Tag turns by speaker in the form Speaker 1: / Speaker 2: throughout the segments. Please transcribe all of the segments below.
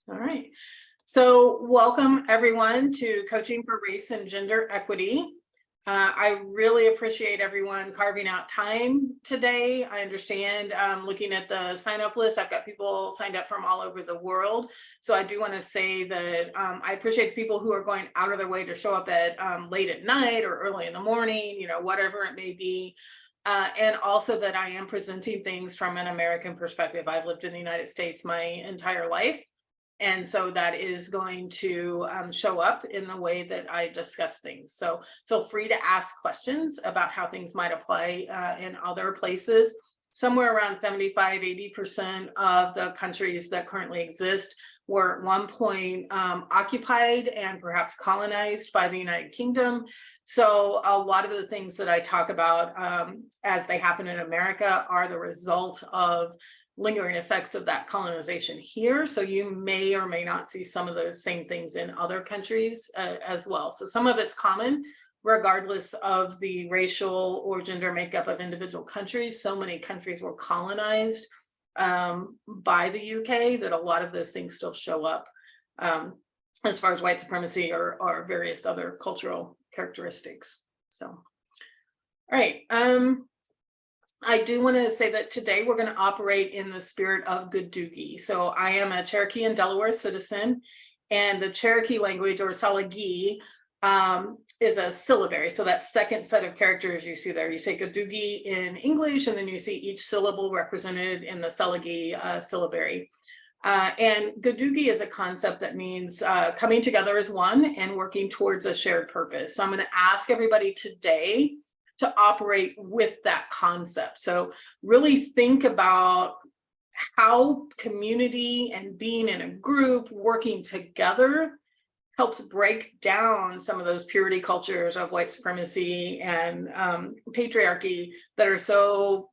Speaker 1: All right. So welcome everyone to Coaching for Race and Gender Equity. I really appreciate everyone carving out time today. I understand looking at the sign up list, I've got people signed up from all over the world. So I do want to say that I appreciate the people who are going out of their way to show up at late at night or early in the morning, whatever it may be. And also that I am presenting things from an American perspective. I've lived in the United States my entire life. And so that is going to show up in the way that I discuss things. So feel free to ask questions about how things might apply in other places. Somewhere around 75–80% of the countries that currently exist were at one point occupied and perhaps colonized by the United Kingdom. So a lot of the things that I talk about as they happen in America are the result of lingering effects of that colonization here. So you may or may not see some of those same things in other countries as well. So some of it's common, regardless of the racial or gender makeup of individual countries. So many countries were colonized by the UK that a lot of those things still show up as far as white supremacy or various other cultural characteristics. So, all right. I do want to say that today we're going to operate in the spirit of Gadugi. So I am a Cherokee and Delaware citizen, and the Cherokee language, or Salagi, is a syllabary. So that second set of characters you see there, you say Gadugi in English, and then you see each syllable represented in the Salagi syllabary. And Gadugi is a concept that means coming together as one and working towards a shared purpose. So I'm going to ask everybody today to operate with that concept. So really think about how community and being in a group, working together, helps break down some of those purity cultures of white supremacy and patriarchy that are so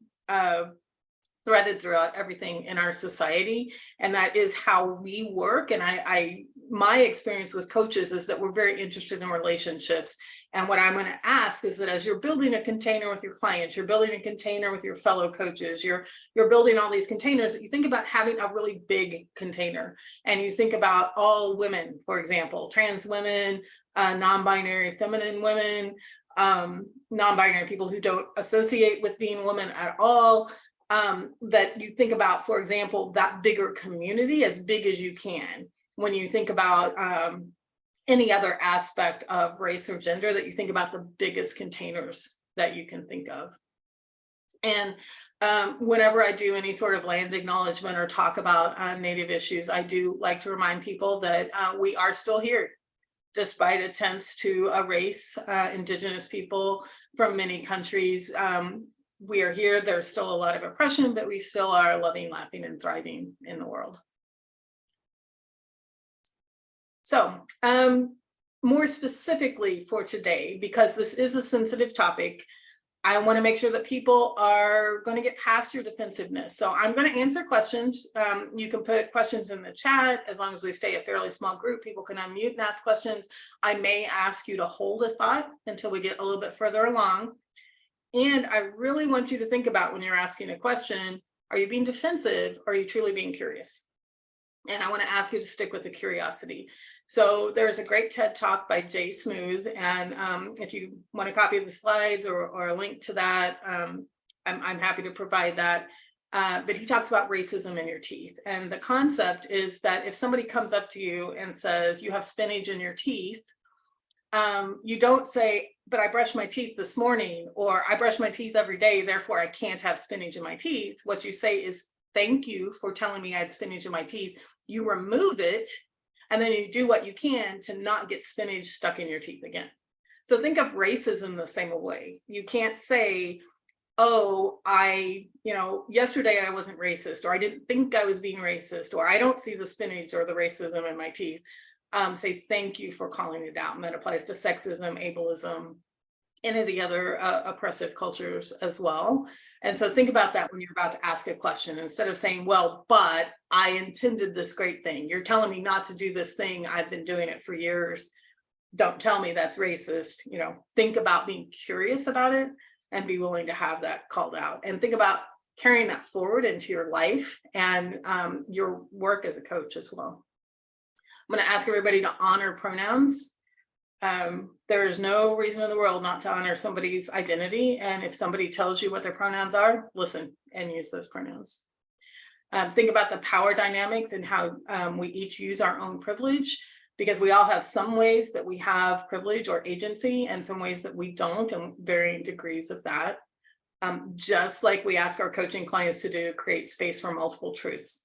Speaker 1: threaded throughout everything in our society. And that is how we work. And my experience with coaches is that we're very interested in relationships. And what I'm going to ask is that as you're building a container with your clients, you're building a container with your fellow coaches, you're building all these containers, that you think about having a really big container. And you think about all women, for example, trans women, non-binary feminine women, non-binary people who don't associate with being women at all. That you think about, for example, that bigger community as big as you can. When you think about any other aspect of race or gender, that you think about the biggest containers that you can think of. And whenever I do any sort of land acknowledgement or talk about Native issues, I do like to remind people that we are still here, despite attempts to erase Indigenous people from many countries. We are here. There's still a lot of oppression, but we still are loving, laughing, and thriving in the world. So more specifically for today, because this is a sensitive topic, I want to make sure that people are going to get past your defensiveness. So I'm going to answer questions. You can put questions in the chat. As long as we stay a fairly small group, people can unmute and ask questions. I may ask you to hold a thought until we get a little bit further along. And I really want you to think about, when you're asking a question, are you being defensive or are you truly being curious? And I want to ask you to stick with the curiosity. So there's a great TED Talk by Jay Smooth. And if you want a copy of the slides or a link to that, I'm happy to provide that. But he talks about racism in your teeth. And the concept is that if somebody comes up to you and says, you have spinach in your teeth, you don't say, but I brushed my teeth this morning, or I brush my teeth every day, therefore I can't have spinach in my teeth. What you say is, thank you for telling me I had spinach in my teeth. You remove it, and then you do what you can to not get spinach stuck in your teeth again. So think of racism the same way. You can't say, oh, yesterday I wasn't racist, or I didn't think I was being racist, or I don't see the spinach or the racism in my teeth. Say thank you for calling it out. And that applies to sexism, ableism, any of the other oppressive cultures as well. And so think about that when you're about to ask a question. Instead of saying, well, but I intended this great thing. You're telling me not to do this thing. I've been doing it for years. Don't tell me that's racist. Think about being curious about it and be willing to have that called out. And think about carrying that forward into your life and your work as a coach as well. I'm going to ask everybody to honor pronouns. There is no reason in the world not to honor somebody's identity. And if somebody tells you what their pronouns are, listen and use those pronouns. Think about the power dynamics and how we each use our own privilege, because we all have some ways that we have privilege or agency and some ways that we don't, and varying degrees of that. Just like we ask our coaching clients to do, create space for multiple truths.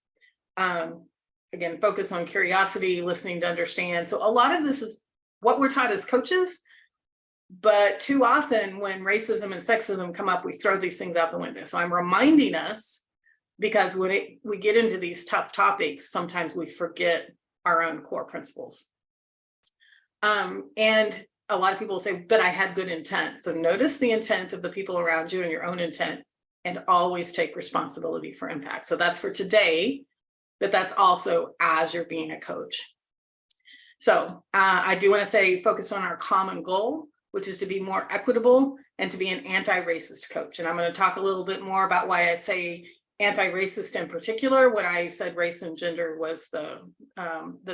Speaker 1: Again, focus on curiosity, listening to understand. So a lot of this is what we're taught as coaches, but too often when racism and sexism come up, we throw these things out the window. So I'm reminding us, because when we get into these tough topics, sometimes we forget our own core principles. And a lot of people say, but I had good intent. So notice the intent of the people around you and your own intent, and always take responsibility for impact. So that's for today, but that's also as you're being a coach. So I do want to say focus on our common goal, which is to be more equitable and to be an anti-racist coach. And I'm going to talk a little bit more about why I say anti-racist in particular when I said race and gender was the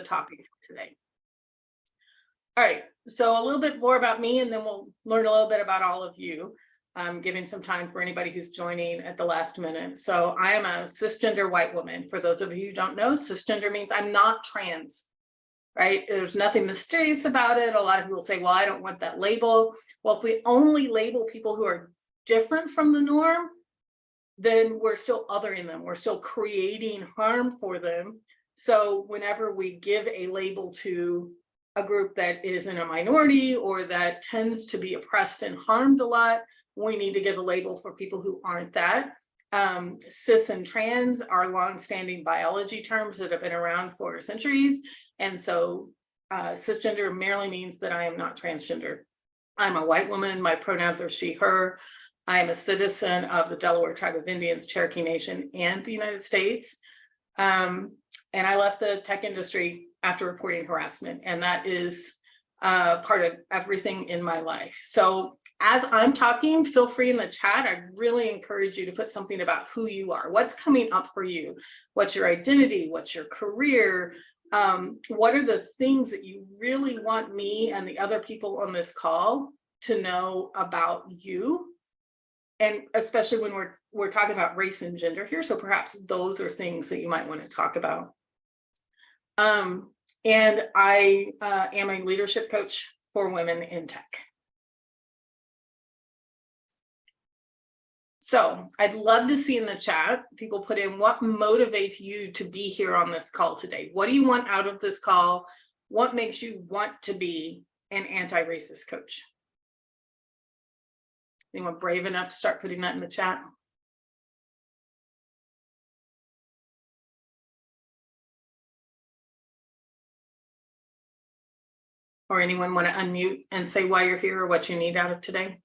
Speaker 1: topic for today. All right, so a little bit more about me, and then we'll learn a little bit about all of you, giving some time for anybody who's joining at the last minute. So I am a cisgender white woman. For those of you who don't know, cisgender means I'm not trans, right? There's nothing mysterious about it. A lot of people say, well, I don't want that label. Well, if we only label people who are different from the norm, then we're still othering them. We're still creating harm for them. So whenever we give a label to a group that is in a minority or that tends to be oppressed and harmed a lot, we need to give a label for people who aren't that. Cis and trans are longstanding biology terms that have been around for centuries. And so cisgender merely means that I am not transgender. I'm a white woman. My pronouns are she, her. I am a citizen of the Delaware Tribe of Indians, Cherokee Nation, and the United States. And I left the tech industry after reporting harassment, and that is part of everything in my life. So as I'm talking, feel free in the chat. I really encourage you to put something about who you are, what's coming up for you, what's your identity, what's your career, what are the things that you really want me and the other people on this call to know about you. And especially when we're talking about race and gender here. So perhaps those are things that you might want to talk about. And I am a leadership coach for women in tech. So I'd love to see in the chat, people put in what motivates you to be here on this call today. What do you want out of this call? What makes you want to be an anti-racist coach? Anyone brave enough to start putting that in the chat? Or anyone want to unmute and say why you're here or what you need out of today?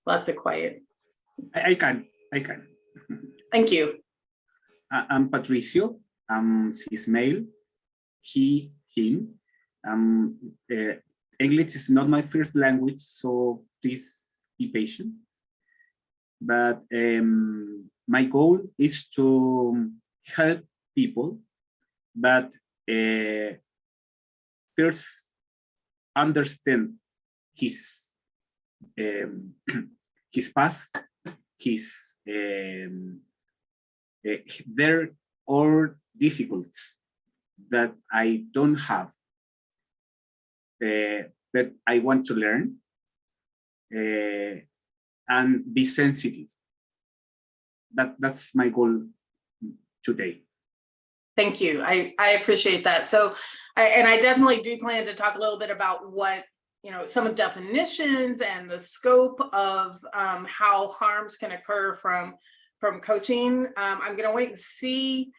Speaker 1: Lots of quiet.
Speaker 2: I can.
Speaker 1: Thank you.
Speaker 2: I'm Patricio. I'm cis male. He, him. English is not my first language, so please be patient. But my goal is to help people, but first understand his past, there are difficulties that I don't have, that I want to learn and be sensitive. That's my goal today.
Speaker 1: Thank you. I appreciate that. So, I definitely do plan to talk a little bit about what, some of definitions and the scope of how harms can occur from coaching. I'm going to wait and see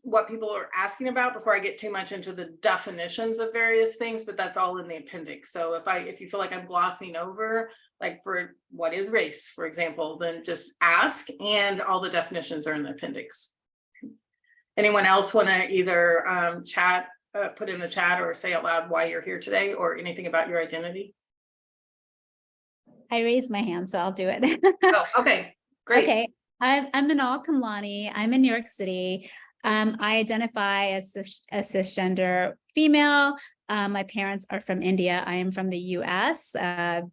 Speaker 1: what people are asking about before I get too much into the definitions of various things, but that's all in the appendix. So if you feel like I'm glossing over, like for what is race, for example, then just ask, and all the definitions are in the appendix. Anyone else want to either put in the chat or say out loud why you're here today or anything about your identity?
Speaker 3: I raised my hand, so I'll do it.
Speaker 1: Oh, okay, great.
Speaker 3: Okay, I'm Manal Kamlani. I'm in New York City. I identify as a cisgender female. My parents are from India. I am from the US.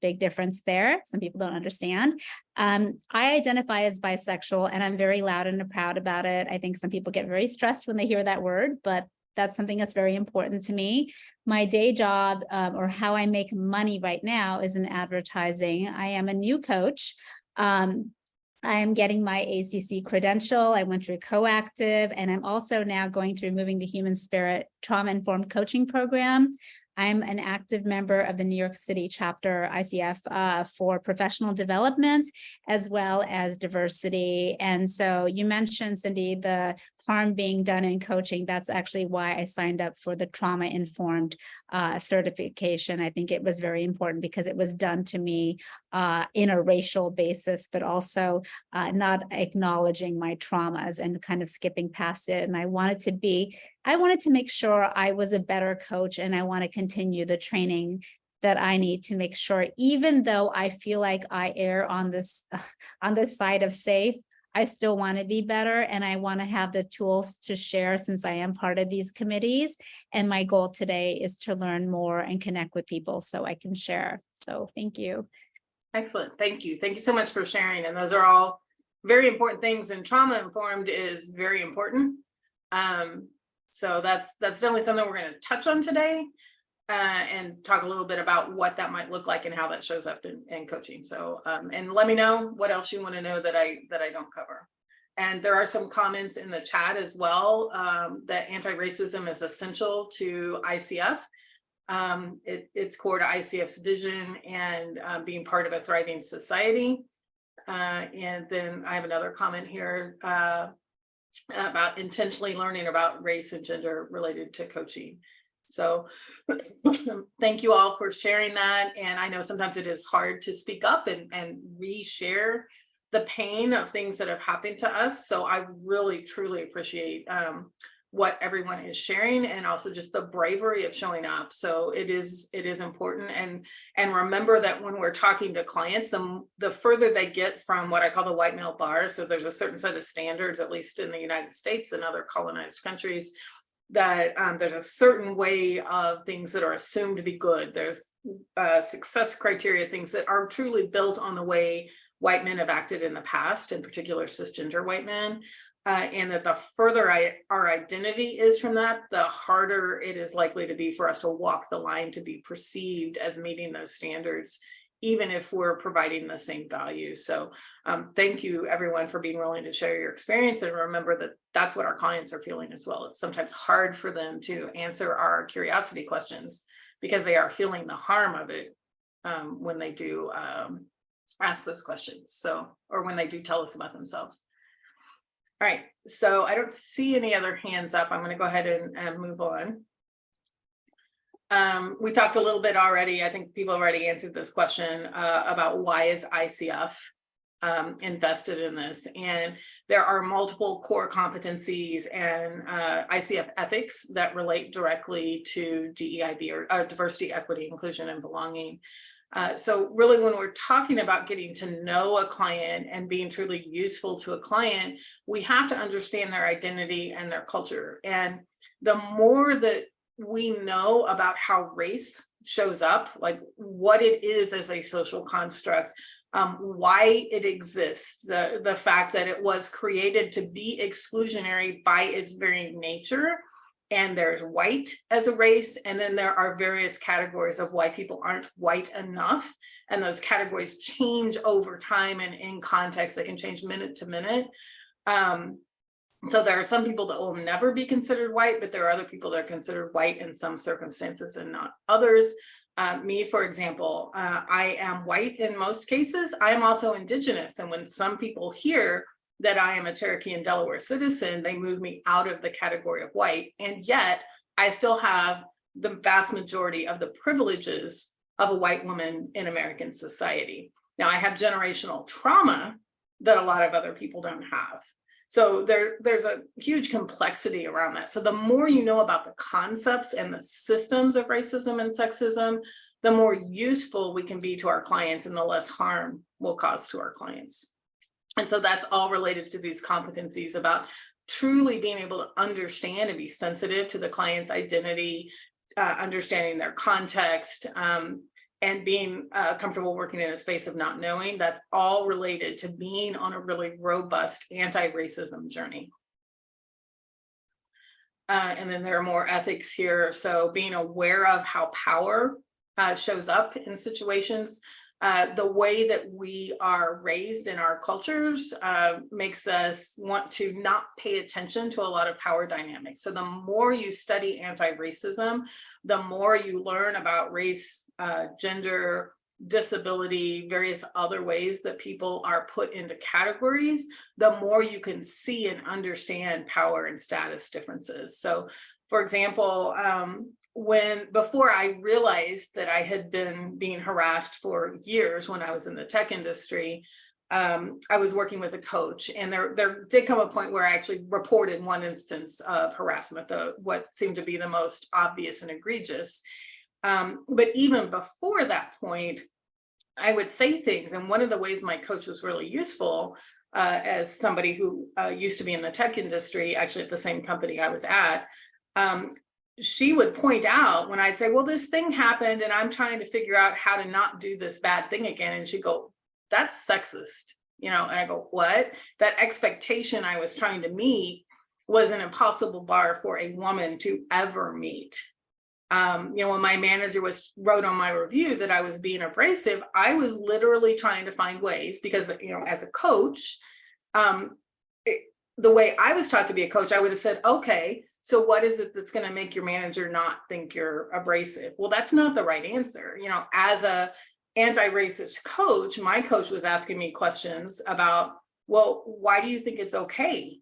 Speaker 3: Big difference there. Some people don't understand. I identify as bisexual, and I'm very loud and proud about it. I think some people get very stressed when they hear that word, but that's something that's very important to me. My day job, or how I make money right now, is in advertising. I am a new coach. I am getting my ACC credential. I went through Coactive, and I'm also now going through Moving the Human Spirit trauma-informed coaching program. I'm an active member of the New York City chapter ICF for professional development, as well as diversity. And so you mentioned, Cindy, the harm being done in coaching. That's actually why I signed up for the trauma-informed certification. I think it was very important because it was done to me in a racial basis, but also not acknowledging my traumas and kind of skipping past it. And I wanted to make sure I was a better coach, and I want to continue the training that I need to make sure, even though I feel like I err on this side of safe, I still want to be better, and I want to have the tools to share since I am part of these committees. And my goal today is to learn more and connect with people so I can share. So thank you.
Speaker 1: Excellent. Thank you. Thank you so much for sharing. And those are all very important things, and trauma informed is very important. So that's definitely something we're going to touch on today, and talk a little bit about what that might look like and how that shows up in coaching. So, and let me know what else you want to know that I don't cover. And there are some comments in the chat as well, that anti-racism is essential to ICF. It's core to ICF's vision and being part of a thriving society. And then I have another comment here about intentionally learning about race and gender related to coaching. So thank you all for sharing that. And I know sometimes it is hard to speak up and re-share the pain of things that have happened to us. So I really, truly appreciate what everyone is sharing, and also just the bravery of showing up. So it is important. And remember that when we're talking to clients, the further they get from what I call the white male bar, so there's a certain set of standards, at least in the United States and other colonized countries, that there's a certain way of things that are assumed to be good. There's success criteria, things that are truly built on the way white men have acted in the past, in particular cisgender white men. And that the further our identity is from that, the harder it is likely to be for us to walk the line to be perceived as meeting those standards, even if we're providing the same value. So thank you, everyone, for being willing to share your experience. And remember that that's what our clients are feeling as well. It's sometimes hard for them to answer our curiosity questions because they are feeling the harm of it when they do ask those questions. So, or when they do tell us about themselves. All right, so I don't see any other hands up. I'm going to go ahead and move on. We talked a little bit already. I think people already answered this question about why is ICF invested in this. And there are multiple core competencies and ICF ethics that relate directly to DEIB, or diversity, equity, inclusion, and belonging. So really, when we're talking about getting to know a client and being truly useful to a client, we have to understand their identity and their culture. And the more that we know about how race shows up, like what it is as a social construct, why it exists, the fact that it was created to be exclusionary by its very nature. And there's white as a race, and then there are various categories of why people aren't white enough, and those categories change over time and in context. They can change minute to minute. So there are some people that will never be considered white, but there are other people that are considered white in some circumstances and not others. Me, for example, I am white in most cases. I am also Indigenous, and when some people hear that I am a Cherokee and Delaware citizen, they move me out of the category of white. And yet I still have the vast majority of the privileges of a white woman in American society. Now I have generational trauma that a lot of other people don't have. So there's a huge complexity around that. So the more you know about the concepts and the systems of racism and sexism, the more useful we can be to our clients and the less harm we'll cause to our clients. And so that's all related to these competencies about truly being able to understand and be sensitive to the client's identity, understanding their context, and being comfortable working in a space of not knowing, that's all related to being on a really robust anti-racism journey. And then there are more ethics here. So being aware of how power shows up in situations, the way that we are raised in our cultures makes us want to not pay attention to a lot of power dynamics. So the more you study anti-racism, the more you learn about race, gender, disability, various other ways that people are put into categories, the more you can see and understand power and status differences. So for example, before I realized that I had been being harassed for years when I was in the tech industry, I was working with a coach, and there did come a point where I actually reported one instance of harassment, what seemed to be the most obvious and egregious. But even before that point, I would say things. And one of the ways my coach was really useful, as somebody who used to be in the tech industry, actually at the same company I was at, she would point out when I'd say, well, this thing happened and I'm trying to figure out how to not do this bad thing again. And she'd go, that's sexist, and I go, what? That expectation I was trying to meet was an impossible bar for a woman to ever meet. When my manager wrote on my review that I was being abrasive, I was literally trying to find ways, because, as a coach, the way I was taught to be a coach, I would have said, okay, so what is it that's going to make your manager not think you're abrasive? Well, that's not the right answer. As a anti-racist coach, my coach was asking me questions about, well, why do you think it's okay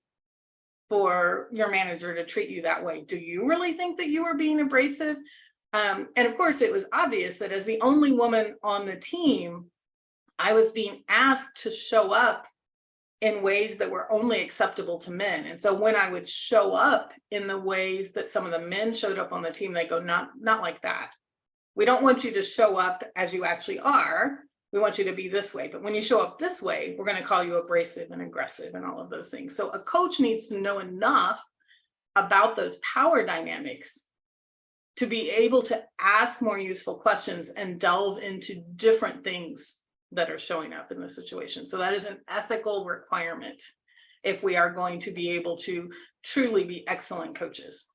Speaker 1: for your manager to treat you that way? Do you really think that you were being abrasive? And of course, it was obvious that as the only woman on the team, I was being asked to show up in ways that were only acceptable to men. And so when I would show up in the ways that some of the men showed up on the team, they go, not like that. We don't want you to show up as you actually are. We want you to be this way. But when you show up this way, we're going to call you abrasive and aggressive and all of those things. So a coach needs to know enough about those power dynamics to be able to ask more useful questions and delve into different things that are showing up in the situation. So that is an ethical requirement if we are going to be able to truly be excellent coaches.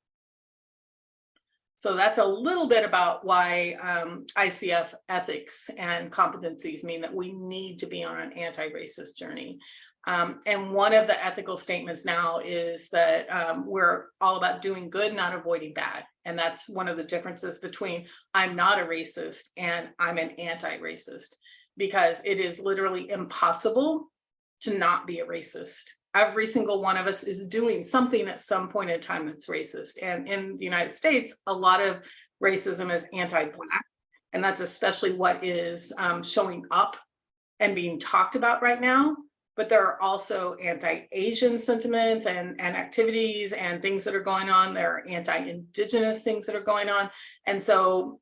Speaker 1: So that's a little bit about why ICF ethics and competencies mean that we need to be on an anti-racist journey. And one of the ethical statements now is that we're all about doing good, not avoiding bad. And that's one of the differences between I'm not a racist and I'm an anti-racist, because it is literally impossible to not be a racist. Every single one of us is doing something at some point in time that's racist. And in the United States, a lot of racism is anti-Black, and that's especially what is showing up and being talked about right now. But there are also anti-Asian sentiments and activities and things that are going on. There are anti-Indigenous things that are going on. And so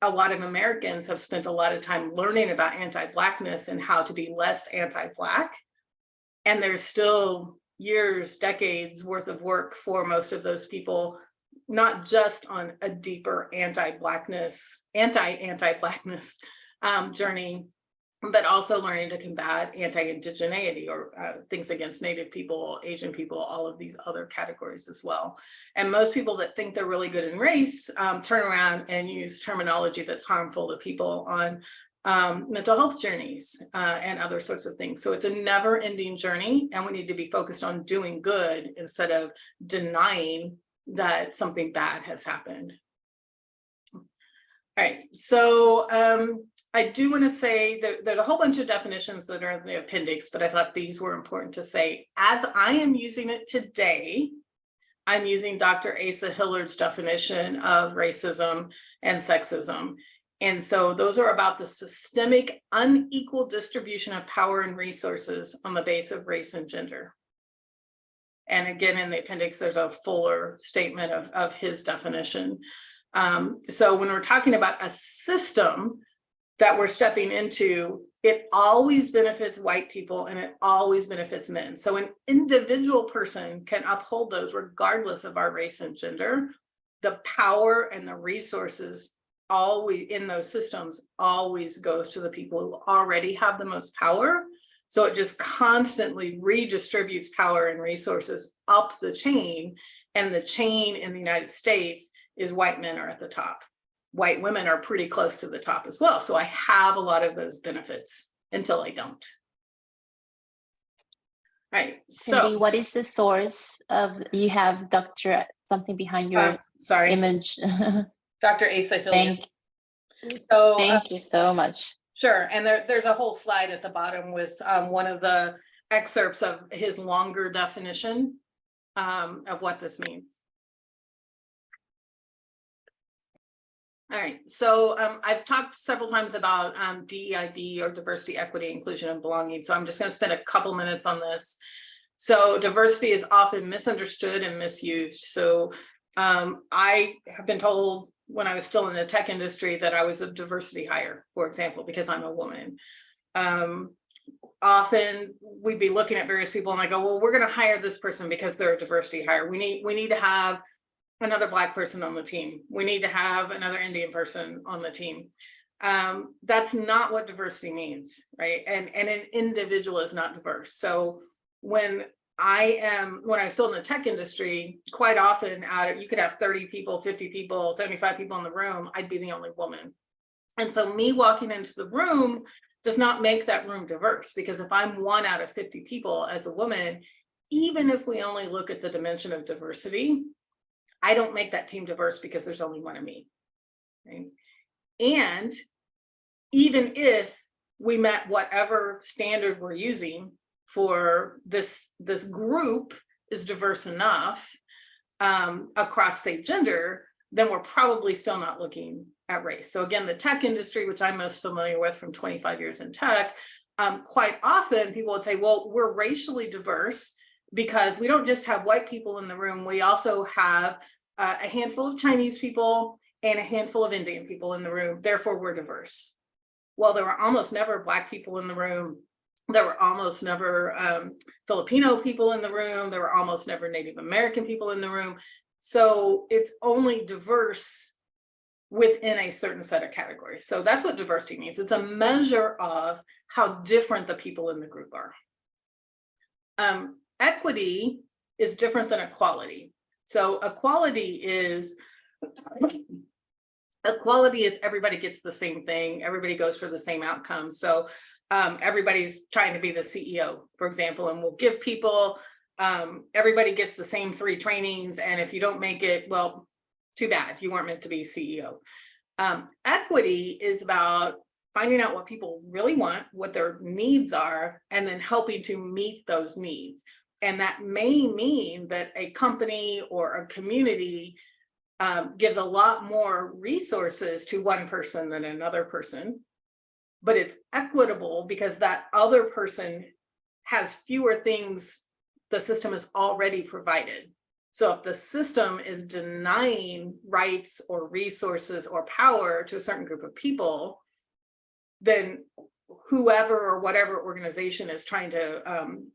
Speaker 1: a lot of Americans have spent a lot of time learning about anti-Blackness and how to be less anti-Black. And there's still years, decades worth of work for most of those people, not just on a deeper anti-Blackness journey, but also learning to combat anti-indigeneity or things against Native people, Asian people, all of these other categories as well. And most people that think they're really good in race turn around and use terminology that's harmful to people on mental health journeys and other sorts of things. So it's a never-ending journey, and we need to be focused on doing good instead of denying that something bad has happened. All right, so I do want to say that there's a whole bunch of definitions that are in the appendix, but I thought these were important to say. As I am using it today, I'm using Dr. Asa Hillard's definition of racism and sexism. And so those are about the systemic unequal distribution of power and resources on the base of race and gender. And again, in the appendix, there's a fuller statement of his definition. So when we're talking about a system that we're stepping into, it always benefits white people and it always benefits men. So an individual person can uphold those regardless of our race and gender. The power and the resources always in those systems always goes to the people who already have the most power. So it just constantly redistributes power and resources up the chain. And the chain in the United States is white men are at the top. White women are pretty close to the top as well. So I have a lot of those benefits until I don't. All right. So
Speaker 4: Cindy, what is the source of, you have Dr. something behind your image.
Speaker 1: Dr. Asa Hilliard.
Speaker 4: Thank you so much.
Speaker 1: Sure. And there's a whole slide at the bottom with one of the excerpts of his longer definition of what this means. All right, so I've talked several times about DEIB, or diversity, equity, inclusion, and belonging. So I'm just going to spend a couple minutes on this. So diversity is often misunderstood and misused. So I have been told when I was still in the tech industry that I was a diversity hire, for example, because I'm a woman. Often we'd be looking at various people and I go, well, we're going to hire this person because they're a diversity hire. We need to have another Black person on the team. We need to have another Indian person on the team. That's not what diversity means, right? And an individual is not diverse. So when I was still in the tech industry, quite often you could have 30 people, 50 people, 75 people in the room, I'd be the only woman. And so me walking into the room does not make that room diverse, because if I'm 1 out of 50 people as a woman, even if we only look at the dimension of diversity, I don't make that team diverse because there's only one of me, right? And even if we met whatever standard we're using for this group is diverse enough across, say, gender, then we're probably still not looking at race. So again, the tech industry, which I'm most familiar with from 25 years in tech, quite often people would say, well, we're racially diverse because we don't just have white people in the room, we also have a handful of Chinese people and a handful of Indian people in the room, therefore we're diverse. Well, there were almost never Black people in the room. There were almost never Filipino people in the room. There were almost never Native American people in the room. So it's only diverse within a certain set of categories. So that's what diversity means. It's a measure of how different the people in the group are. Equity is different than equality. So equality is everybody gets the same thing. Everybody goes for the same outcome. So everybody's trying to be the CEO, for example, and we'll give people, everybody gets the same 3 trainings. And if you don't make it, well, too bad, you weren't meant to be CEO. Equity is about finding out what people really want, what their needs are, and then helping to meet those needs. And that may mean that a company or a community gives a lot more resources to one person than another person, but it's equitable because that other person has fewer things the system has already provided. So if the system is denying rights or resources or power to a certain group of people, then whoever or whatever organization is trying to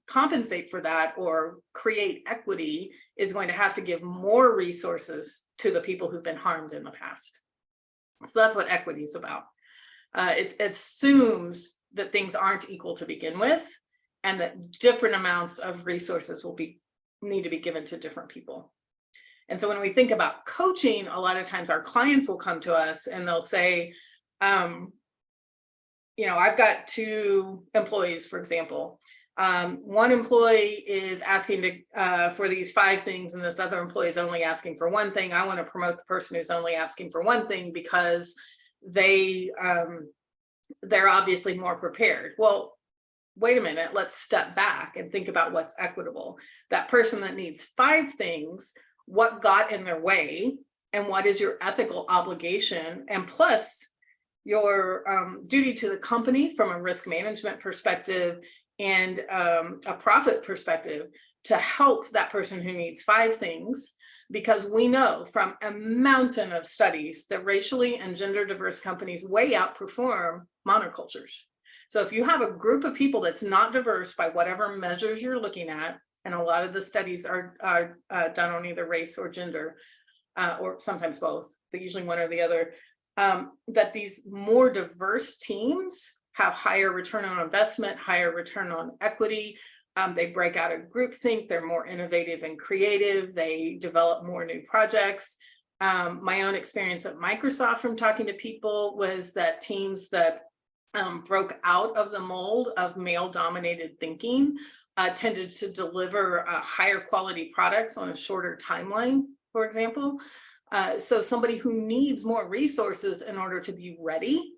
Speaker 1: compensate for that or create equity is going to have to give more resources to the people who've been harmed in the past. So that's what equity is about. It assumes that things aren't equal to begin with, and that different amounts of resources will need to be given to different people. And so when we think about coaching, a lot of times our clients will come to us and they'll say, I've got 2 employees, for example. One employee is asking for these 5 things, and this other employee is only asking for 1 thing. I want to promote the person who's only asking for 1 thing because they're obviously more prepared. Well, wait a minute, let's step back and think about what's equitable. That person that needs 5 things, what got in their way, and what is your ethical obligation, and plus your duty to the company from a risk management perspective and a profit perspective to help that person who needs 5 things, because we know from a mountain of studies that racially and gender diverse companies way outperform monocultures. So if you have a group of people that's not diverse by whatever measures you're looking at, and a lot of the studies are done on either race or gender, or sometimes both, but usually one or the other, that these more diverse teams have higher return on investment, higher return on equity. They break out of groupthink, they're more innovative and creative, they develop more new projects. My own experience at Microsoft from talking to people was that teams that broke out of the mold of male-dominated thinking tended to deliver higher quality products on a shorter timeline, for example. So somebody who needs more resources in order to be ready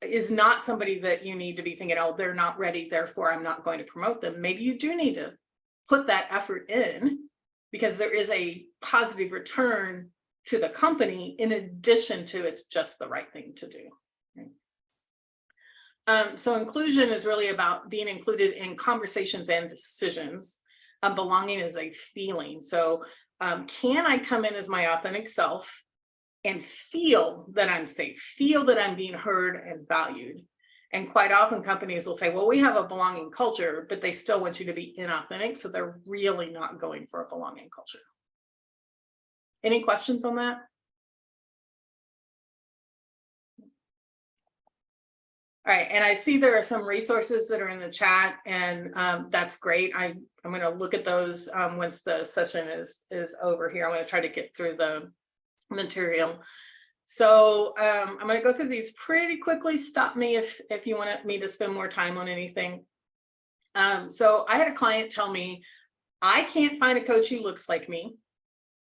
Speaker 1: is not somebody that you need to be thinking, oh, they're not ready, therefore I'm not going to promote them. Maybe you do need to put that effort in because there is a positive return to the company in addition to it's just the right thing to do. So inclusion is really about being included in conversations and decisions. Belonging is a feeling. So can I come in as my authentic self and feel that I'm safe, feel that I'm being heard and valued? And quite often companies will say, well, we have a belonging culture, but they still want you to be inauthentic. So they're really not going for a belonging culture. Any questions on that? All right, and I see there are some resources that are in the chat, and that's great. I'm going to look at those once the session is over here. I'm going to try to get through the material. So I'm going to go through these pretty quickly. Stop me if you want me to spend more time on anything. So I had a client tell me, I can't find a coach who looks like me.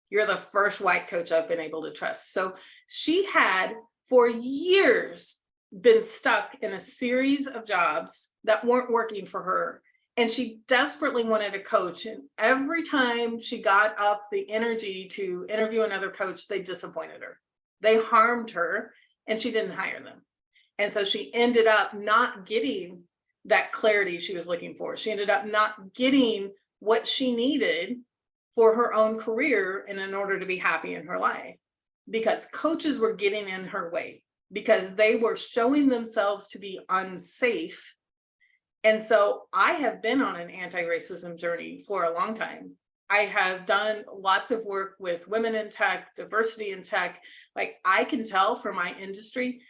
Speaker 1: You're the first white coach I've been able to trust. So she had for years been stuck in a series of jobs that weren't working for her. And she desperately wanted a coach. And every time she got up the energy to interview another coach, they disappointed her. They harmed her and she didn't hire them. And so she ended up not getting that clarity she was looking for. She ended up not getting what she needed for her own career and in order to be happy in her life, because coaches were getting in her way, because they were showing themselves to be unsafe. And so I have been on an anti-racism journey for a long time. I have done lots of work with women in tech, diversity in tech. Like, I can tell from my industry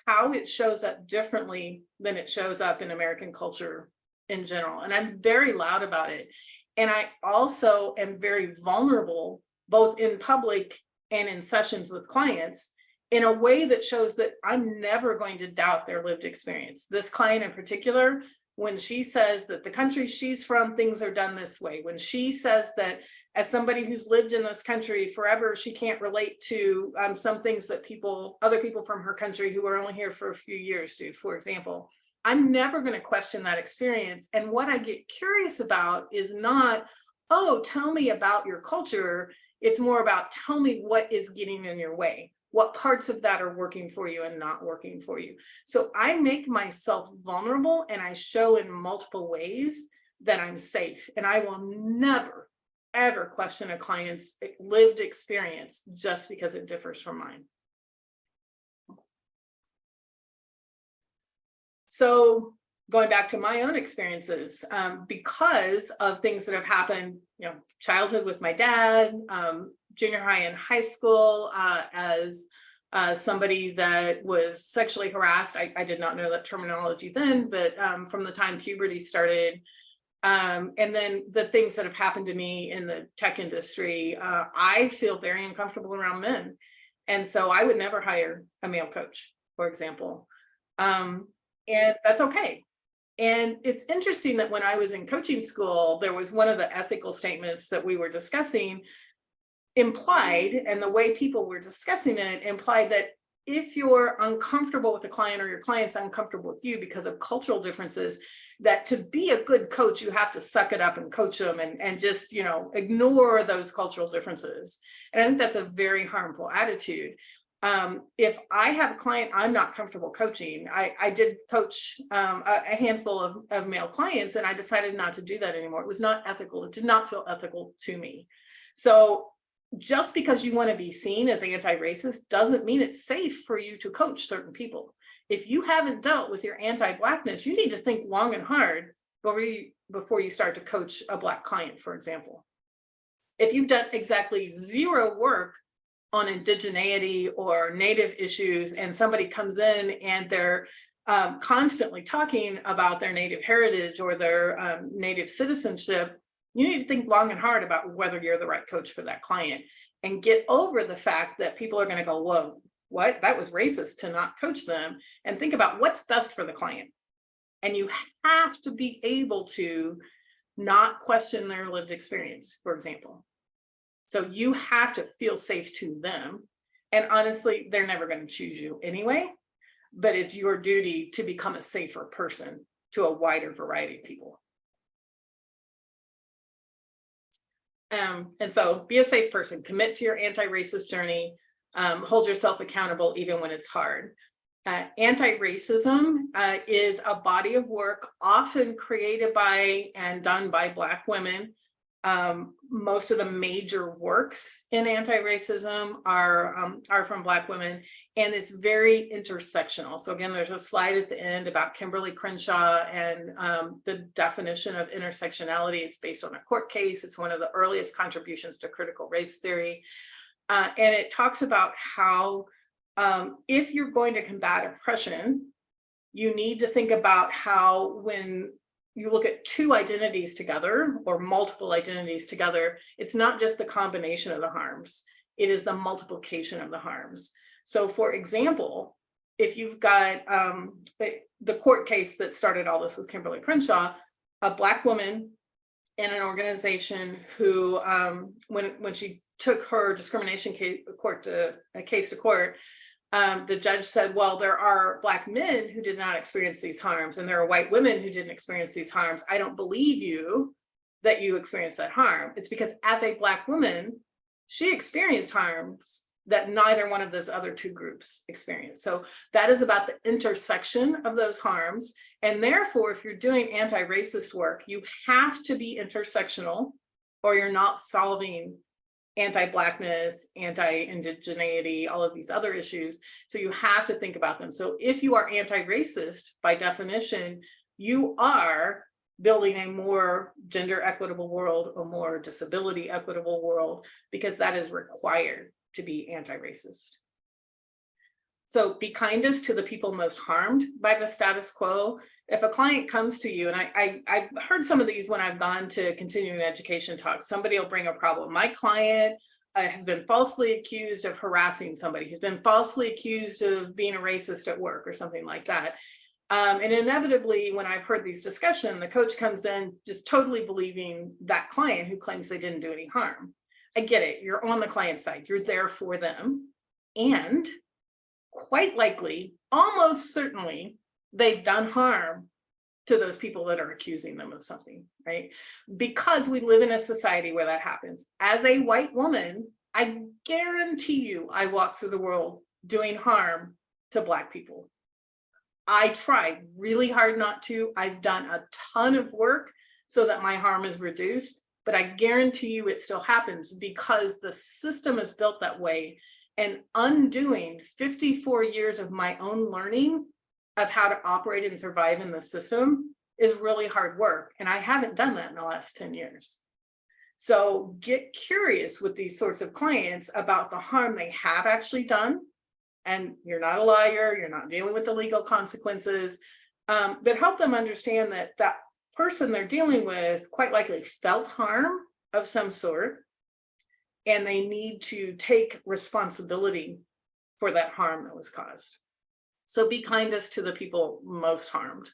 Speaker 1: how it shows up differently than it shows up in American culture in general. And I'm very loud about it. And I also am very vulnerable, both in public and in sessions with clients, in a way that shows that I'm never going to doubt their lived experience. This client in particular, when she says that the country she's from, things are done this way, when she says that as somebody who's lived in this country forever, she can't relate to some things that other people from her country who are only here for a few years do, for example, I'm never going to question that experience. And what I get curious about is not, oh, tell me about your culture. It's more about, tell me what is getting in your way. What parts of that are working for you and not working for you. So I make myself vulnerable and I show in multiple ways that I'm safe. And I will never, ever question a client's lived experience just because it differs from mine. So going back to my own experiences, because of things that have happened, childhood with my dad, junior high and high school, as somebody that was sexually harassed. I did not know that terminology then, but from the time puberty started, and then the things that have happened to me in the tech industry, I feel very uncomfortable around men. And so I would never hire a male coach, for example. And that's okay. And it's interesting that when I was in coaching school, there was one of the ethical statements that we were discussing implied, and the way people were discussing it implied that if you're uncomfortable with the client or your client's uncomfortable with you because of cultural differences, that to be a good coach, you have to suck it up and coach them and just, ignore those cultural differences. And I think that's a very harmful attitude. If I have a client I'm not comfortable coaching, I did coach a handful of male clients, and I decided not to do that anymore. It was not ethical. It did not feel ethical to me. So just because you want to be seen as anti-racist doesn't mean it's safe for you to coach certain people. if you haven't dealt with your anti-Blackness, you need to think long and hard before you start to coach a Black client, for example. If you've done exactly zero work on indigeneity or Native issues, and somebody comes in and they're constantly talking about their Native heritage or their Native citizenship, you need to think long and hard about whether you're the right coach for that client, and get over the fact that people are going to go, whoa, what? That was racist to not coach them, and think about what's best for the client. And you have to be able to not question their lived experience, for example. So you have to feel safe to them. And honestly, they're never going to choose you anyway, but it's your duty to become a safer person to a wider variety of people. And so be a safe person, commit to your anti-racist journey, hold yourself accountable even when it's hard. Anti-racism is a body of work often created by and done by Black women. Most of the major works in anti-racism are from Black women, and it's very intersectional. So again, there's a slide at the end about Kimberly Crenshaw and the definition of intersectionality. It's based on a court case. It's one of the earliest contributions to critical race theory. And it talks about how if you're going to combat oppression, you need to think about how when you look at two identities together or multiple identities together, it's not just the combination of the harms, it is the multiplication of the harms. So for example, if you've got the court case that started all this with Kimberly Crenshaw, a Black woman in an organization who, when she took her discrimination case to court, the judge said, well, there are Black men who did not experience these harms, and there are white women who didn't experience these harms. I don't believe you that you experienced that harm. It's because as a Black woman, she experienced harms that neither one of those other two groups experienced. So that is about the intersection of those harms. And therefore, if you're doing anti-racist work, you have to be intersectional, or you're not solving anti-Blackness, anti-indigeneity, all of these other issues. So you have to think about them. So if you are anti-racist, by definition, you are building a more gender equitable world, a more disability equitable world, because that is required to be anti-racist. So be kindest to the people most harmed by the status quo. If a client comes to you, and I've heard some of these when I've gone to continuing education talks, somebody will bring a problem. My client has been falsely accused of harassing somebody. He's been falsely accused of being a racist at work or something like that. And inevitably, when I've heard these discussions, the coach comes in just totally believing that client who claims they didn't do any harm. I get it. You're on the client's side. You're there for them. And quite likely, almost certainly, they've done harm to those people that are accusing them of something, right? Because we live in a society where that happens. As a white woman, I guarantee you, I walk through the world doing harm to Black people. I try really hard not to. I've done a ton of work so that my harm is reduced, but I guarantee you it still happens because the system is built that way. And undoing 54 years of my own learning of how to operate and survive in the system is really hard work. And I haven't done that in the last 10 years. So get curious with these sorts of clients about the harm they have actually done. And you're not a lawyer, you're not dealing with the legal consequences, but help them understand that that person they're dealing with quite likely felt harm of some sort, and they need to take responsibility for that harm that was caused. So be kindest to the people most harmed.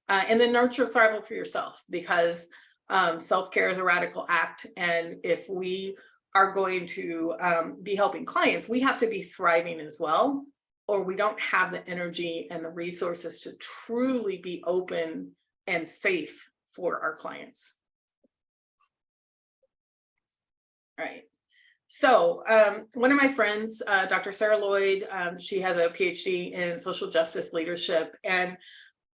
Speaker 1: And then nurture thrival for yourself, because self-care is a radical act. And if we are going to be helping clients, we have to be thriving as well, or we don't have the energy and the resources to truly be open and safe for our clients. All right. So one of my friends, Dr. Sarah Lloyd, she has a PhD in social justice leadership. And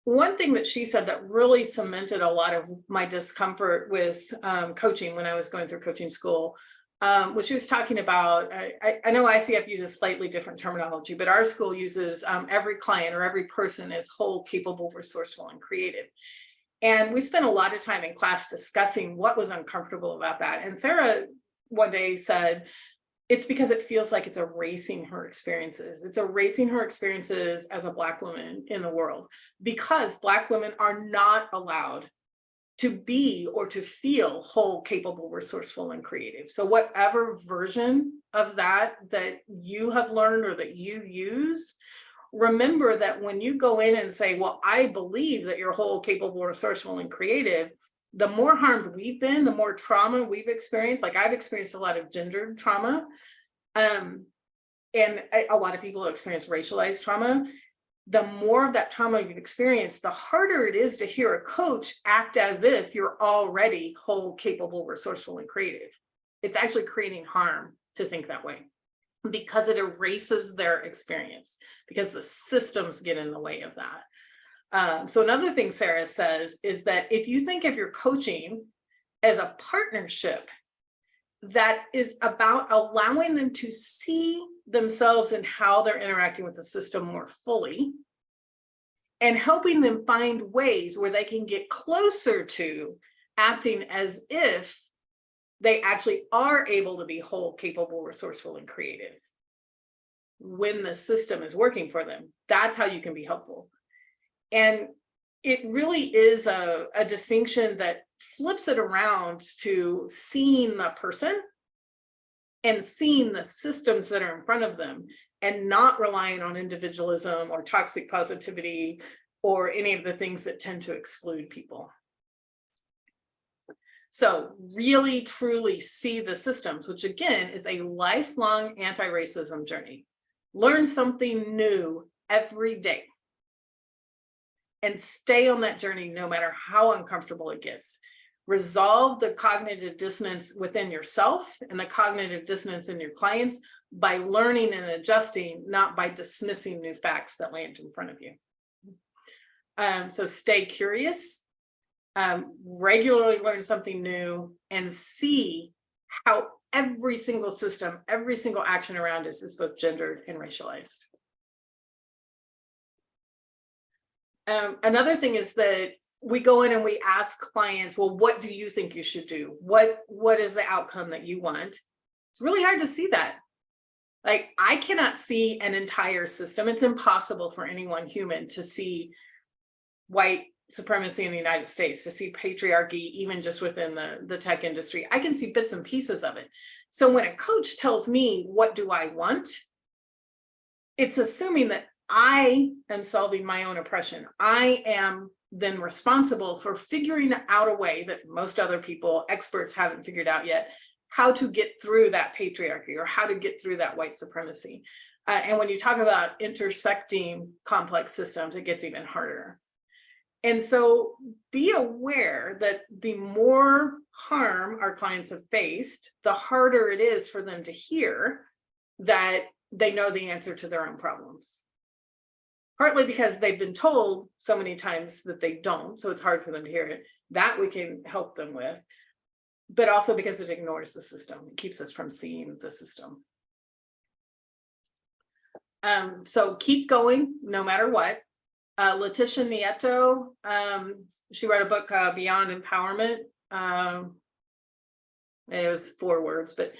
Speaker 1: one thing that she said that really cemented a lot of my discomfort with coaching when I was going through coaching school which was talking about, I know ICF uses slightly different terminology, but our school uses every client or every person is whole, capable, resourceful, and creative. And we spent a lot of time in class discussing what was uncomfortable about that. And Sarah one day said, it's because it feels like it's erasing her experiences. It's erasing her experiences as a Black woman in the world, because Black women are not allowed to be or to feel whole, capable, resourceful, and creative. So whatever version of that you have learned or that you use, remember that when you go in and say, well, I believe that you're whole, capable, resourceful, and creative, the more harmed we've been, the more trauma we've experienced. Like I've experienced a lot of gendered trauma, and a lot of people experience racialized trauma. The more of that trauma you've experienced, the harder it is to hear a coach act as if you're already whole, capable, resourceful, and creative. It's actually creating harm to think that way, because it erases their experience, because the systems get in the way of that. So another thing Sarah says is that if you think of your coaching as a partnership that is about allowing them to see themselves and how they're interacting with the system more fully, and helping them find ways where they can get closer to acting as if they actually are able to be whole, capable, resourceful, and creative when the system is working for them. That's how you can be helpful. And it really is a distinction that flips it around to seeing the person and seeing the systems that are in front of them, and not relying on individualism or toxic positivity or any of the things that tend to exclude people. So really, truly see the systems, which again is a lifelong anti-racism journey. Learn something new every day and stay on that journey no matter how uncomfortable it gets. Resolve the cognitive dissonance within yourself and the cognitive dissonance in your clients by learning and adjusting, not by dismissing new facts that land in front of you. So stay curious, regularly learn something new, and see how every single system, every single action around us is both gendered and racialized. Another thing is that we go in and we ask clients, well, what do you think you should do? What is the outcome that you want? It's really hard to see that. Like, I cannot see an entire system. It's impossible for any one human to see white supremacy in the United States, to see patriarchy, even just within the tech industry. I can see bits and pieces of it. So when a coach tells me, what do I want? It's assuming that I am solving my own oppression. I am then responsible for figuring out a way that most other people, experts, haven't figured out yet, how to get through that patriarchy or how to get through that white supremacy. And when you talk about intersecting complex systems, it gets even harder. And so be aware that the more harm our clients have faced, the harder it is for them to hear that they know the answer to their own problems. Partly because they've been told so many times that they don't, so it's hard for them to hear it. That we can help them with, but also because it ignores the system. It keeps us from seeing the system. So keep going no matter what. Letitia Nieto, she wrote a book Beyond Empowerment. It was 4 words, but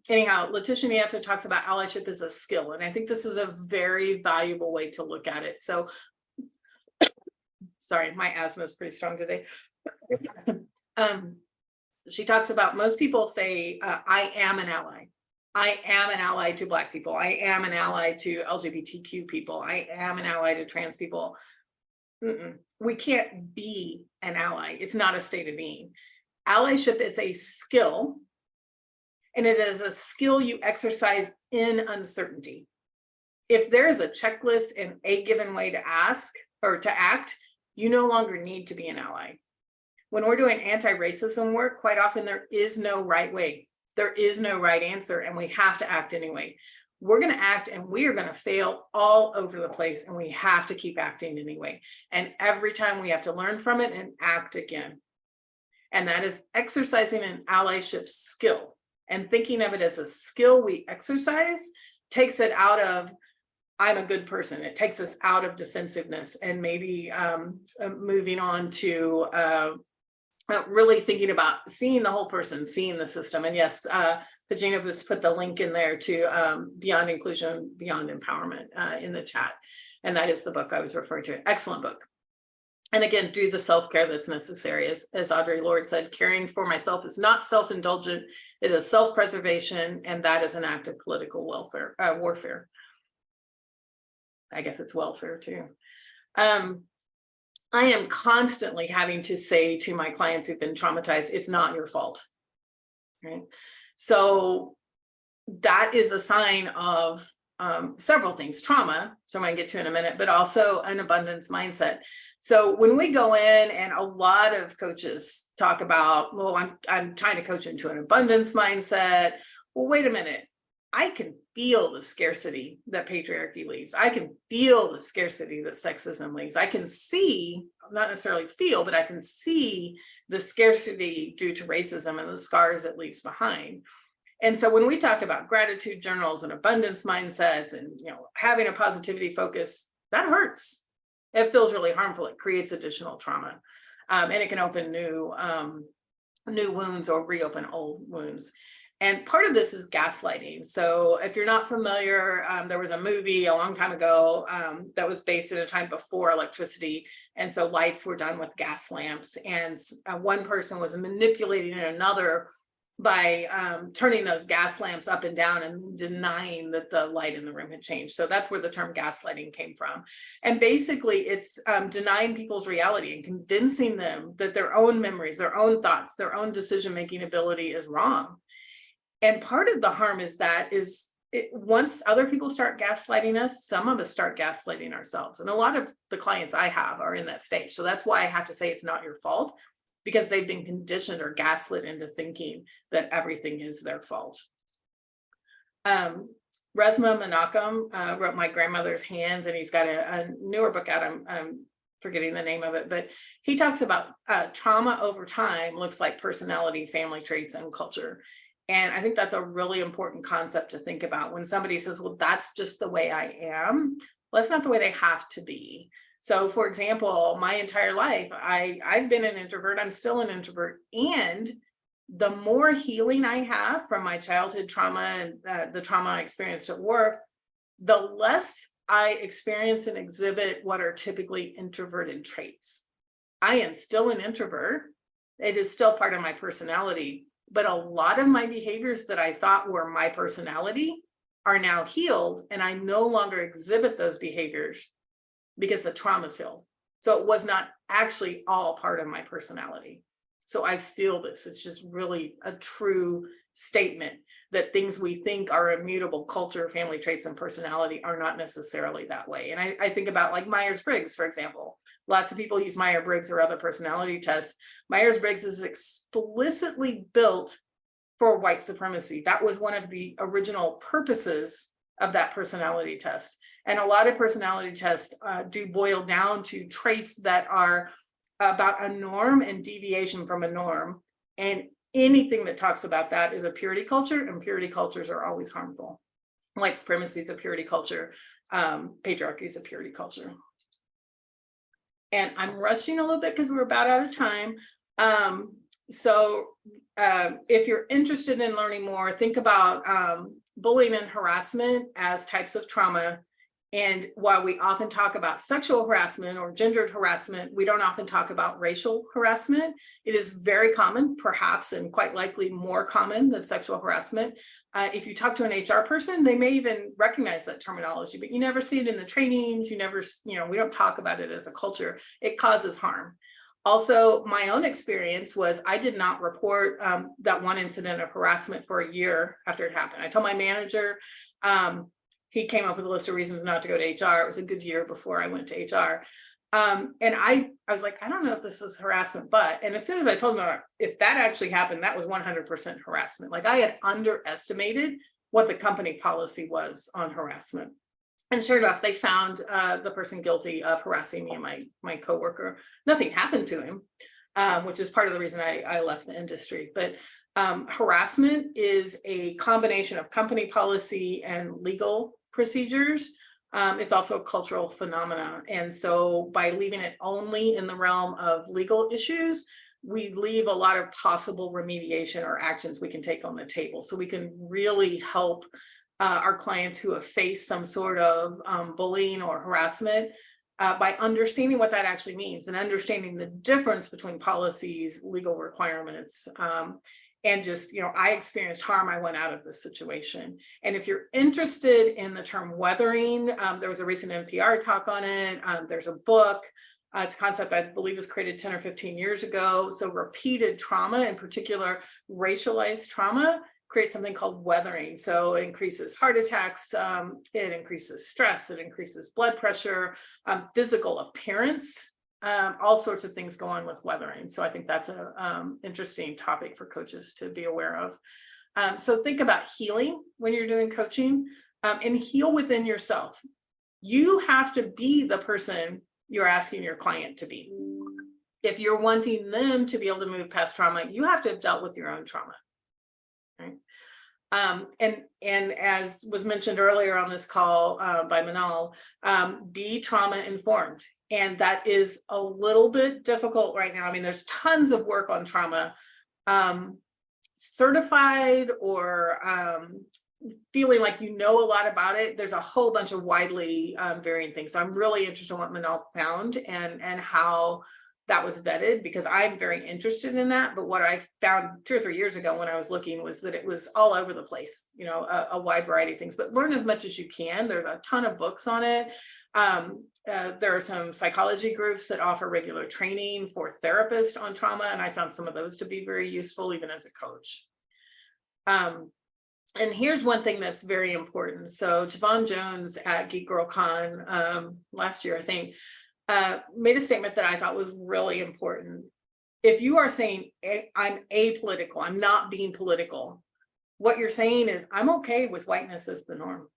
Speaker 1: anyhow, Letitia Nieto talks about allyship as a skill, and I think this is a very valuable way to look at it. So, sorry, my asthma is pretty strong today. She talks about, most people say, I am an ally. I am an ally to Black people. I am an ally to LGBTQ people. I am an ally to trans people. We can't be an ally. It's not a state of being. Allyship is a skill, and it is a skill you exercise in uncertainty. If there is a checklist and a given way to ask or to act, you no longer need to be an ally. When we're doing anti-racism work, quite often there is no right way. There is no right answer, and we have to act anyway. We're going to act, and we are going to fail all over the place, and we have to keep acting anyway. And every time we have to learn from it and act again. And that is exercising an allyship skill. and thinking of it as a skill we exercise takes it out of, I'm a good person. It takes us out of defensiveness and maybe moving on to really thinking about seeing the whole person, seeing the system. And yes, Pagina has put the link in there to Beyond Inclusion, Beyond Empowerment in the chat. And that is the book I was referring to. Excellent book. And again, do the self-care that's necessary. As Audre Lorde said, caring for myself is not self-indulgent. It is self-preservation, and that is an act of political warfare. I guess it's welfare too. I am constantly having to say to my clients who've been traumatized, it's not your fault, right? So that is a sign of several things, trauma, so I'm going to get to in a minute, but also an abundance mindset. So when we go in, and a lot of coaches talk about, well, I'm trying to coach into an abundance mindset. Well, wait a minute. I can feel the scarcity that patriarchy leaves. I can feel the scarcity that sexism leaves. I can see, not necessarily feel, but I can see the scarcity due to racism and the scars it leaves behind. And so when we talk about gratitude journals and abundance mindsets and, you know, having a positivity focus, that hurts. It feels really harmful. It creates additional trauma, and it can open new wounds or reopen old wounds. And part of this is gaslighting. So if you're not familiar, there was a movie a long time ago that was based in a time before electricity. And so lights were done with gas lamps, and one person was manipulating another by turning those gas lamps up and down and denying that the light in the room had changed. So that's where the term gaslighting came from. And basically it's denying people's reality and convincing them that their own memories, their own thoughts, their own decision-making ability is wrong. And part of the harm is that once other people start gaslighting us, some of us start gaslighting ourselves. And a lot of the clients I have are in that stage. So that's why I have to say it's not your fault, because they've been conditioned or gaslit into thinking that everything is their fault. Resmaa Menakem wrote My Grandmother's Hands, and he's got a newer book out. I'm forgetting the name of it, but he talks about trauma over time looks like personality, family traits, and culture. And I think that's a really important concept to think about when somebody says, well, that's just the way I am. Well, that's not the way they have to be. So for example, my entire life, I've been an introvert. I'm still an introvert. And the more healing I have from my childhood trauma and the trauma I experienced at work, the less I experience and exhibit what are typically introverted traits. I am still an introvert. It is still part of my personality. But a lot of my behaviors that I thought were my personality are now healed, and I no longer exhibit those behaviors because the trauma's healed. So it was not actually all part of my personality. So I feel this. It's just really a true statement that things we think are immutable, culture, family traits, and personality, are not necessarily that way. And I think about like Myers-Briggs, for example. Lots of people use Myers-Briggs or other personality tests. Myers-Briggs is explicitly built for white supremacy. That was one of the original purposes of that personality test. And a lot of personality tests do boil down to traits that are about a norm and deviation from a norm. And anything that talks about that is a purity culture, and purity cultures are always harmful. White supremacy is a purity culture. Patriarchy is a purity culture. And I'm rushing a little bit because we're about out of time. If you're interested in learning more, think about bullying and harassment as types of trauma. And while we often talk about sexual harassment or gendered harassment, we don't often talk about racial harassment. It is very common, perhaps, and quite likely more common than sexual harassment. If you talk to an HR person, they may even recognize that terminology, but you never see it in the trainings. You never, we don't talk about it as a culture. It causes harm. Also, my own experience was I did not report that one incident of harassment for a year after it happened. I told my manager, he came up with a list of reasons not to go to HR. It was a good year before I went to HR. And I was like, I don't know if this is harassment, and as soon as I told him if that actually happened, that was 100% harassment. Like I had underestimated what the company policy was on harassment. And sure enough, they found the person guilty of harassing me and my coworker. Nothing happened to him, which is part of the reason I left the industry. But Harassment is a combination of company policy and legal procedures. It's also a cultural phenomena. And so by leaving it only in the realm of legal issues, we leave a lot of possible remediation or actions we can take on the table. So we can really help our clients who have faced some sort of bullying or harassment by understanding what that actually means and understanding the difference between policies, legal requirements, and just, I experienced harm. I went out of this situation. And if you're interested in the term weathering, there was a recent NPR talk on it. There's a book. It's a concept I believe was created 10 or 15 years ago. So repeated trauma, in particular, racialized trauma, creates something called weathering. So it increases heart attacks, it increases stress, it increases blood pressure, physical appearance. All sorts of things go on with weathering. So I think that's an interesting topic for coaches to be aware of. So think about healing when you're doing coaching, and heal within yourself. You have to be the person you're asking your client to be. If you're wanting them to be able to move past trauma, you have to have dealt with your own trauma. Right? And as was mentioned earlier on this call by Manal, be trauma informed. And that is a little bit difficult right now. I mean, there's tons of work on trauma, certified or feeling like you know a lot about it. There's a whole bunch of widely varying things. So I'm really interested in what Manal found and how that was vetted, because I'm very interested in that. But what I found 2 or 3 years ago when I was looking was that it was all over the place, a wide variety of things. But learn as much as you can. There's a ton of books on it. There are some psychology groups that offer regular training for therapists on trauma, and I found some of those to be very useful even as a coach. And here's one thing that's very important. So Javon Jones at Geek Girl Con last year, I think, made a statement that I thought was really important. If you are saying, I'm apolitical, I'm not being political, what you're saying is, I'm okay with whiteness as the norm.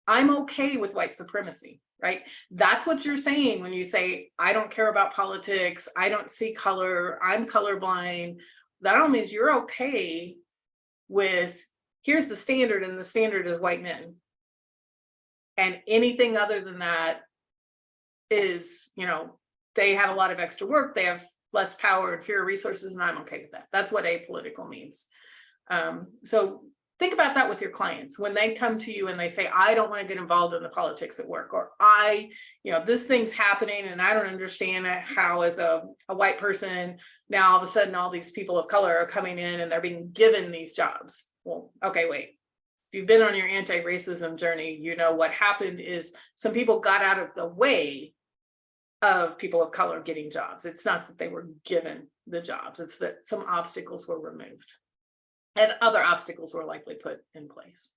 Speaker 1: I'm okay with white supremacy, right? That's what you're saying when you say, I don't care about politics, I don't see color, I'm colorblind. That all means you're okay with, here's the standard, and the standard is white men. And anything other than that is, they have a lot of extra work, they have less power and fewer resources, and I'm okay with that. That's what apolitical means. So think about that with your clients. When they come to you and they say, I don't want to get involved in the politics at work, or this thing's happening and I don't understand how as a white person, now all of a sudden all these people of color are coming in and they're being given these jobs. Well, okay, wait. If you've been on your anti-racism journey, what happened is some people got out of the way of people of color getting jobs. It's not that they were given the jobs, it's that some obstacles were removed and other obstacles were likely put in place.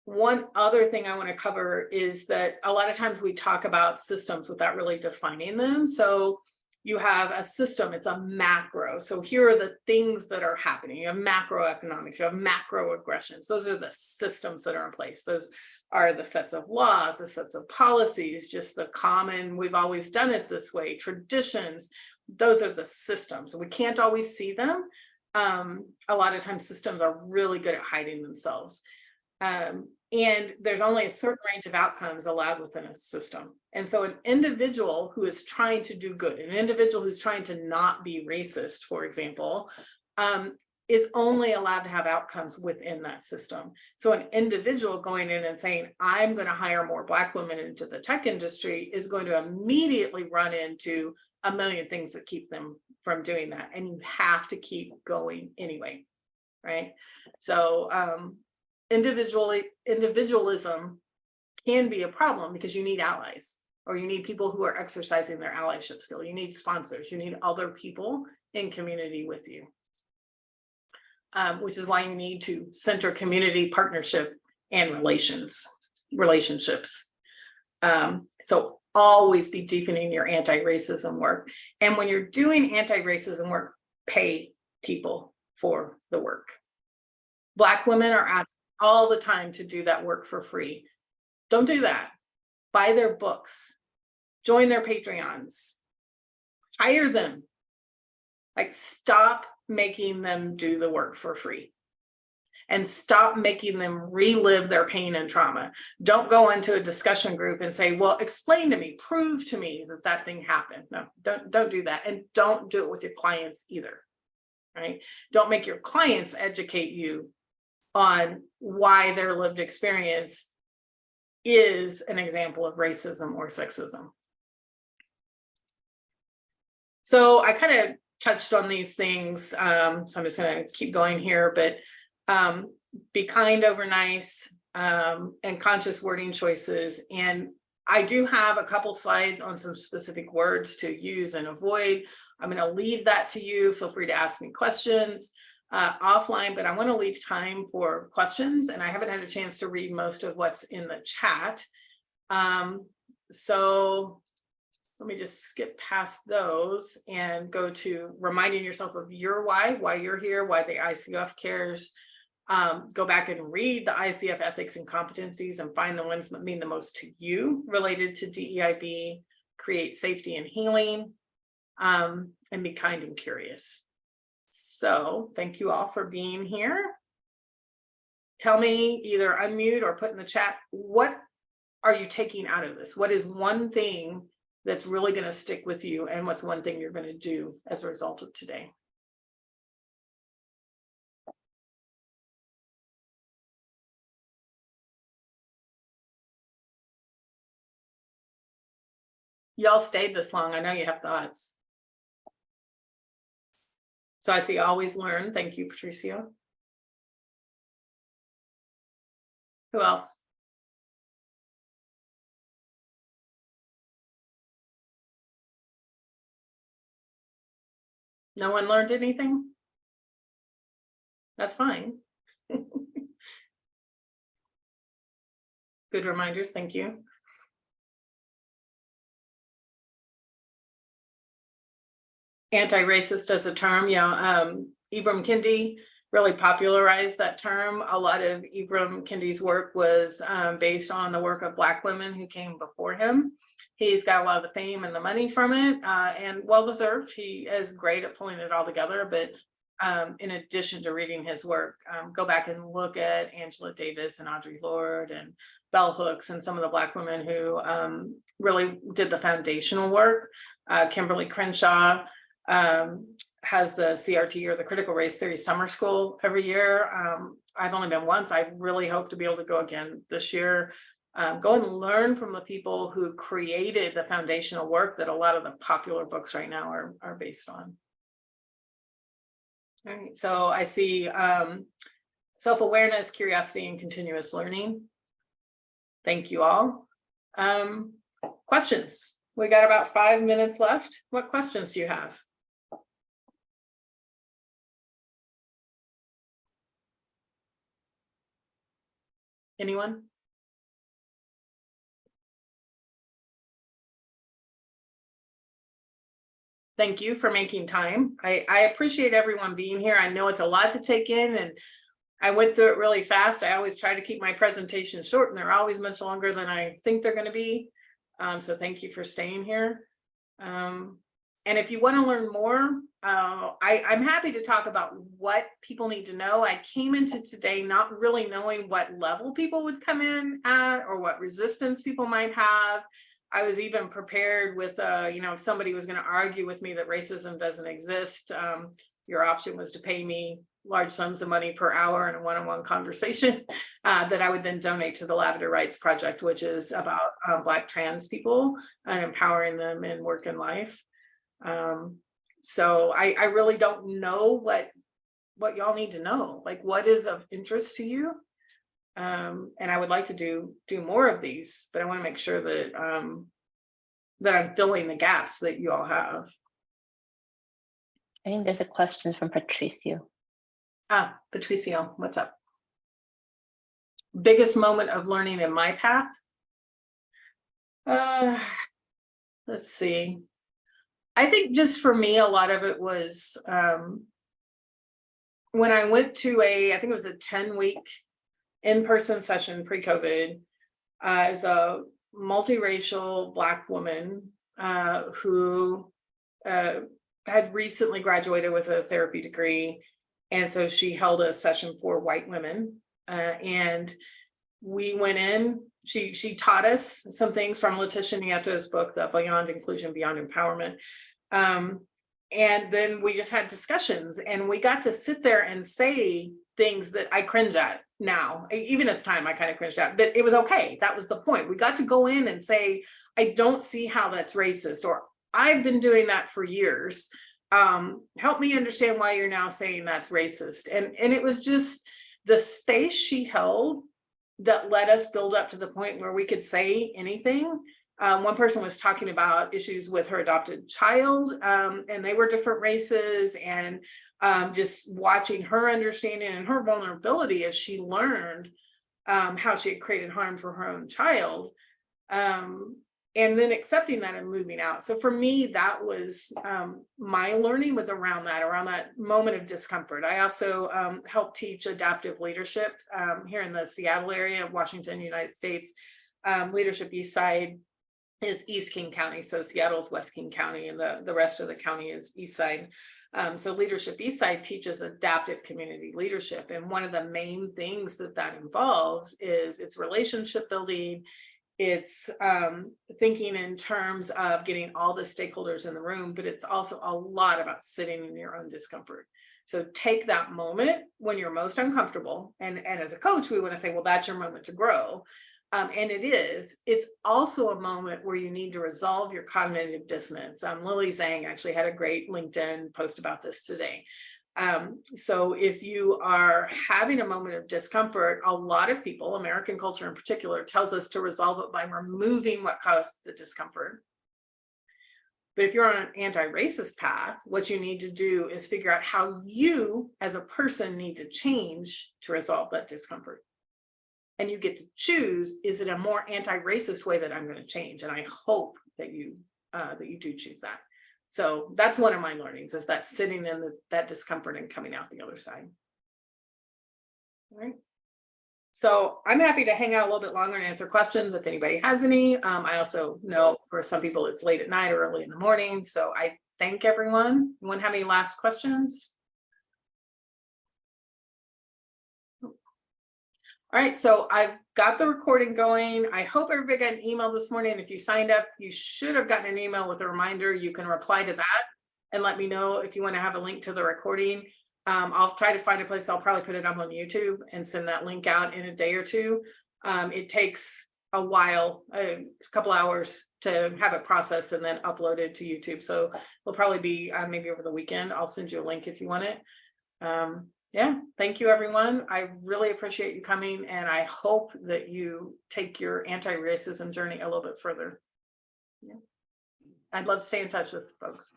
Speaker 1: One other thing I want to cover is that a lot of times we talk about systems without really defining them. So you have a system, it's a macro. So here are the things that are happening. You have macroeconomics, you have macroaggressions. Those are the systems that are in place. Those are the sets of laws, the sets of policies, just the common, we've always done it this way, traditions. Those are the systems. We can't always see them. A lot of times systems are really good at hiding themselves. And there's only a certain range of outcomes allowed within a system. And so an individual who is trying to do good, an individual who's trying to not be racist, for example, is only allowed to have outcomes within that system. So an individual going in and saying, I'm going to hire more Black women into the tech industry is going to immediately run into a million things that keep them from doing that. And you have to keep going anyway, right? So individualism can be a problem because you need allies, or you need people who are exercising their allyship skill. You need sponsors, you need other people in community with you, which is why you need to center community, partnership, and relationships. So always be deepening your anti-racism work. And when you're doing anti-racism work, pay people for the work. Black women are asked all the time to do that work for free. Don't do that. Buy their books, join their Patreons, hire them, Like, stop making them do the work for free. And stop making them relive their pain and trauma. Don't go into a discussion group and say, well, explain to me, prove to me that that thing happened. No, don't do that. And don't do it with your clients either, right? Don't make your clients educate you on why their lived experience is an example of racism or sexism. So I kind of touched on these things, so I'm just going to keep going here, but be kind over nice, and conscious wording choices. And I do have a couple slides on some specific words to use and avoid. I'm going to leave that to you. Feel free to ask me questions offline, but I want to leave time for questions, and I haven't had a chance to read most of what's in the chat. So let me just skip past those and go to reminding yourself of your why you're here, why the ICF cares. Go back and read the ICF ethics and competencies and find the ones that mean the most to you related to DEIB, create safety and healing, and be kind and curious. So thank you all for being here. Tell me, either unmute or put in the chat, what are you taking out of this? What is one thing that's really going to stick with you, and what's one thing you're going to do as a result of today? Y'all stayed this long. I know you have thoughts. So I see always learn. Thank you, Patricio. Who else? No one learned anything? That's fine. Good reminders. Thank you. Anti-racist as a term, Ibram Kendi really popularized that term. A lot of Ibram Kendi's work was based on the work of Black women who came before him. He's got a lot of the fame and the money from it, and well-deserved. He is great at pulling it all together, but in addition to reading his work, go back and look at Angela Davis and Audre Lorde and Bell Hooks and some of the Black women who really did the foundational work. Kimberly Crenshaw has the CRT, or the Critical Race Theory Summer School, every year. I've only been once. I really hope to be able to go again this year. Go and learn from the people who created the foundational work that a lot of the popular books right now are based on. All right, so I see self-awareness, curiosity, and continuous learning. Thank you all. Questions? We got about 5 minutes left. What questions do you have? Anyone? Thank you for making time. I appreciate everyone being here. I know it's a lot to take in, and I went through it really fast. I always try to keep my presentations short, and they're always much longer than I think they're going to be. So thank you for staying here. And if you want to learn more, I'm happy to talk about what people need to know. I came into today not really knowing what level people would come in at or what resistance people might have. I was even prepared with, if somebody was going to argue with me that racism doesn't exist, your option was to pay me large sums of money per hour in a one-on-one conversation that I would then donate to the Lavender Rights Project, which is about Black trans people and empowering them in work and life. So I really don't know what y'all need to know, like what is of interest to you. And I would like to do more of these, but I want to make sure that that I'm filling the gaps that you all have.
Speaker 4: I think there's a question from Patricio.
Speaker 1: Patricio, what's up? Biggest moment of learning in my path? Let's see. I think just for me, a lot of it was when I went to I think it was a 10-week in-person session pre-COVID as a multiracial Black woman who had recently graduated with a therapy degree. And so she held a session for white women. And we went in, she taught us some things from Letitia Nieto's book, the Beyond Inclusion, Beyond Empowerment. And then we just had discussions, and we got to sit there and say things that I cringe at now. Even at the time, I kind of cringed at, but it was okay. That was the point. We got to go in and say, I don't see how that's racist, or I've been doing that for years. Help me understand why you're now saying that's racist. And it was just the space she held that let us build up to the point where we could say anything. One person was talking about issues with her adopted child, and they were different races, and just watching her understanding and her vulnerability as she learned how she had created harm for her own child, and then accepting that and moving out. So for me, that was my learning was around that moment of discomfort. I also helped teach adaptive leadership here in the Seattle area of Washington, United States. Leadership East Side is East King County. So Seattle's West King County, and the rest of the county is East Side. So Leadership East Side teaches adaptive community leadership. And one of the main things that involves is it's relationship building. It's thinking in terms of getting all the stakeholders in the room, but it's also a lot about sitting in your own discomfort. So take that moment when you're most uncomfortable. And as a coach, we want to say, well, that's your moment to grow. And it is. It's also a moment where you need to resolve your cognitive dissonance. Lily Zhang actually had a great LinkedIn post about this today. So if you are having a moment of discomfort, a lot of people, American culture in particular, tells us to resolve it by removing what caused the discomfort. But if you're on an anti-racist path, what you need to do is figure out how you as a person need to change to resolve that discomfort. And you get to choose, is it a more anti-racist way that I'm going to change? And I hope that you do choose that. So that's one of my learnings, is that sitting in that discomfort and coming out the other side. All right. So I'm happy to hang out a little bit longer and answer questions if anybody has any. I also know for some people it's late at night or early in the morning. So I thank everyone. Anyone have any last questions? All right, so I've got the recording going. I hope everybody got an email this morning. If you signed up, you should have gotten an email with a reminder. You can reply to that and let me know if you want to have a link to the recording. I'll try to find a place. I'll probably put it up on YouTube and send that link out in a day or two. It takes a while, a couple hours to have it processed and then uploaded to YouTube. So it'll probably be maybe over the weekend. I'll send you a link if you want it. Yeah, thank you, everyone. I really appreciate you coming, and I hope that you take your anti-racism journey a little bit further. Yeah. I'd love to stay in touch with folks.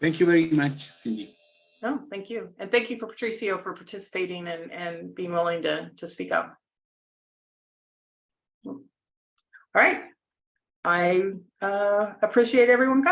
Speaker 2: Thank you very much, Cindy.
Speaker 1: No, thank you. And thank you for Patricio for participating and being willing to speak up. All right. I appreciate everyone coming.